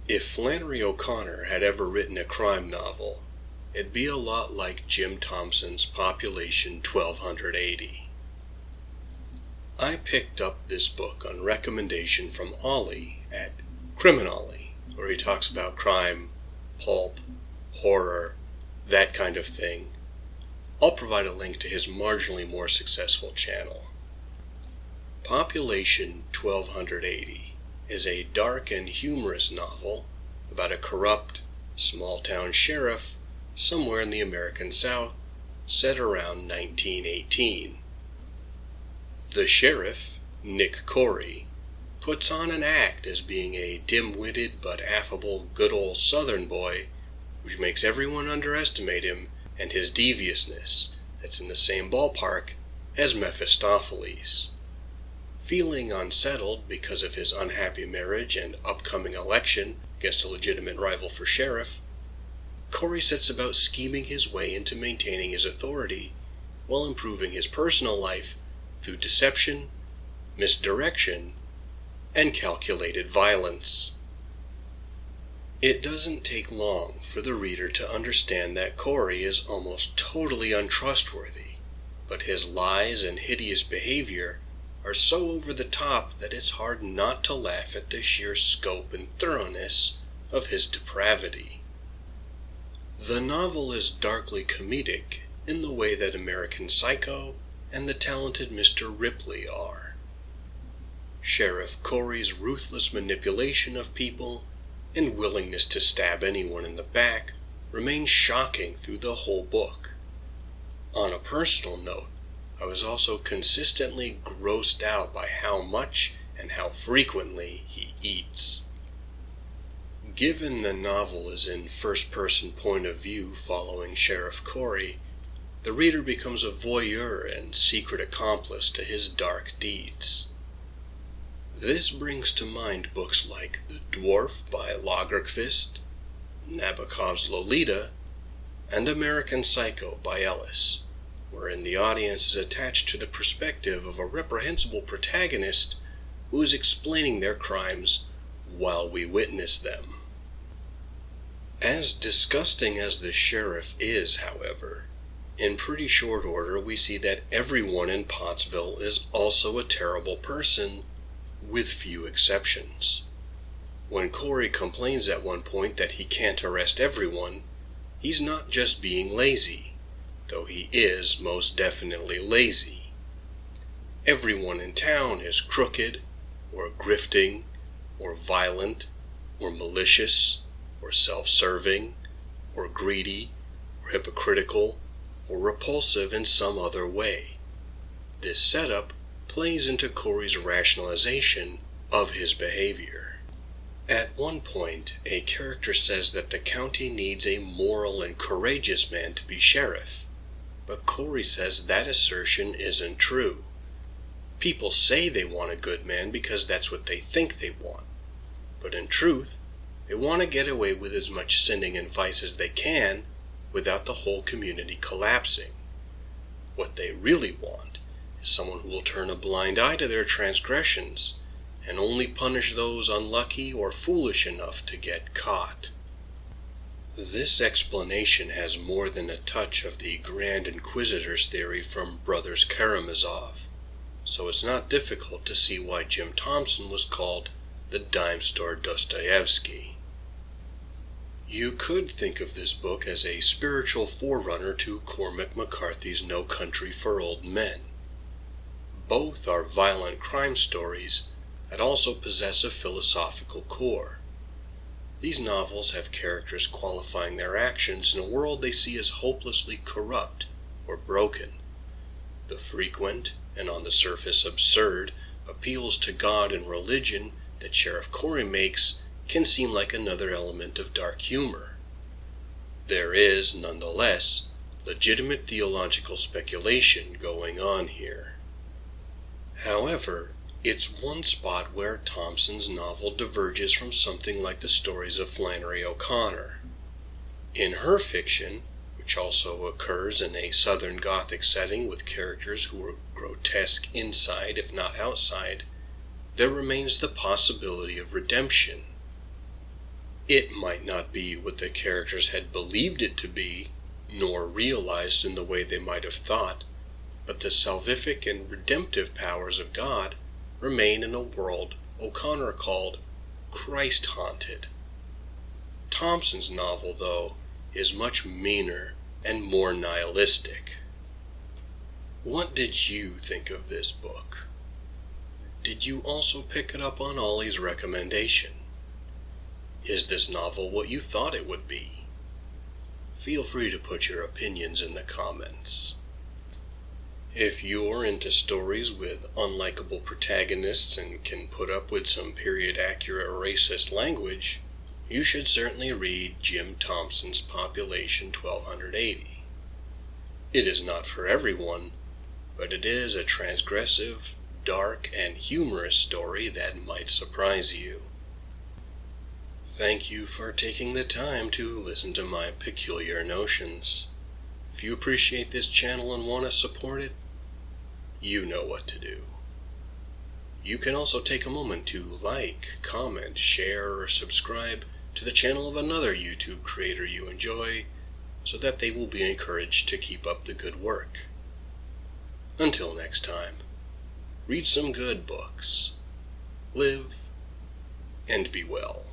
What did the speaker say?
If Flannery O'Connor had ever written a crime novel, it'd be a lot like Jim Thompson's Population 1280. I picked up this book on recommendation from Ollie at CriminOlly, where he talks about crime, pulp, horror, that kind of thing. I'll provide a link to his marginally more successful channel. Population 1280 is a dark and humorous novel about a corrupt, small-town sheriff somewhere in the American South, set around 1918. The sheriff, Nick Corey, puts on an act as being a dim-witted but affable good old Southern boy, which makes everyone underestimate him and his deviousness that's in the same ballpark as Mephistopheles. Feeling unsettled because of his unhappy marriage and upcoming election against a legitimate rival for sheriff, Corey sets about scheming his way into maintaining his authority while improving his personal life through deception, misdirection, and calculated violence. It doesn't take long for the reader to understand that Corey is almost totally untrustworthy, but his lies and hideous behavior are so over the top that it's hard not to laugh at the sheer scope and thoroughness of his depravity. The novel is darkly comedic in the way that American Psycho and the talented Mr. Ripley are. Sheriff Corey's ruthless manipulation of people and willingness to stab anyone in the back remain shocking through the whole book. On a personal note, I was also consistently grossed out by how much and how frequently he eats. Given the novel is in first-person point of view following Sheriff Corey, the reader becomes a voyeur and secret accomplice to his dark deeds. This brings to mind books like The Dwarf by Lagerkvist, Nabokov's Lolita, and American Psycho by Ellis, wherein the audience is attached to the perspective of a reprehensible protagonist who is explaining their crimes while we witness them. As disgusting as the sheriff is, however, in pretty short order we see that everyone in Pottsville is also a terrible person, with few exceptions. When Corey complains at one point that he can't arrest everyone, he's not just being lazy, though he is most definitely lazy. Everyone in town is crooked, or grifting, or violent, or malicious, or self-serving, or greedy, or hypocritical, or repulsive in some other way. This setup plays into Corey's rationalization of his behavior. At one point, a character says that the county needs a moral and courageous man to be sheriff, but Corey says that assertion isn't true. People say they want a good man because that's what they think they want, but in truth, they want to get away with as much sinning and vice as they can without the whole community collapsing. What they really want is someone who will turn a blind eye to their transgressions and only punish those unlucky or foolish enough to get caught. This explanation has more than a touch of the Grand Inquisitor's theory from Brothers Karamazov, so it's not difficult to see why Jim Thompson was called the dime store Dostoevsky. You could think of this book as a spiritual forerunner to Cormac McCarthy's No Country for Old Men. Both are violent crime stories that also possess a philosophical core. These novels have characters qualifying their actions in a world they see as hopelessly corrupt or broken. The frequent, and on the surface absurd, appeals to God and religion that Sheriff Corey makes can seem like another element of dark humor. There is, nonetheless, legitimate theological speculation going on here. However, it's one spot where Thompson's novel diverges from something like the stories of Flannery O'Connor. In her fiction, which also occurs in a Southern Gothic setting with characters who are grotesque inside if not outside, there remains the possibility of redemption. It might not be what the characters had believed it to be, nor realized in the way they might have thought, but the salvific and redemptive powers of God remain in a world O'Connor called Christ-haunted. Thompson's novel, though, is much meaner and more nihilistic. What did you think of this book? Did you also pick it up on Ollie's recommendation? Is this novel what you thought it would be? Feel free to put your opinions in the comments. If you're into stories with unlikable protagonists and can put up with some period-accurate racist language, you should certainly read Jim Thompson's Population 1280. It is not for everyone, but it is a transgressive, dark, and humorous story that might surprise you. Thank you for taking the time to listen to my peculiar notions. If you appreciate this channel and want to support it, you know what to do. You can also take a moment to like, comment, share, or subscribe to the channel of another YouTube creator you enjoy, so that they will be encouraged to keep up the good work. Until next time, read some good books, live, and be well.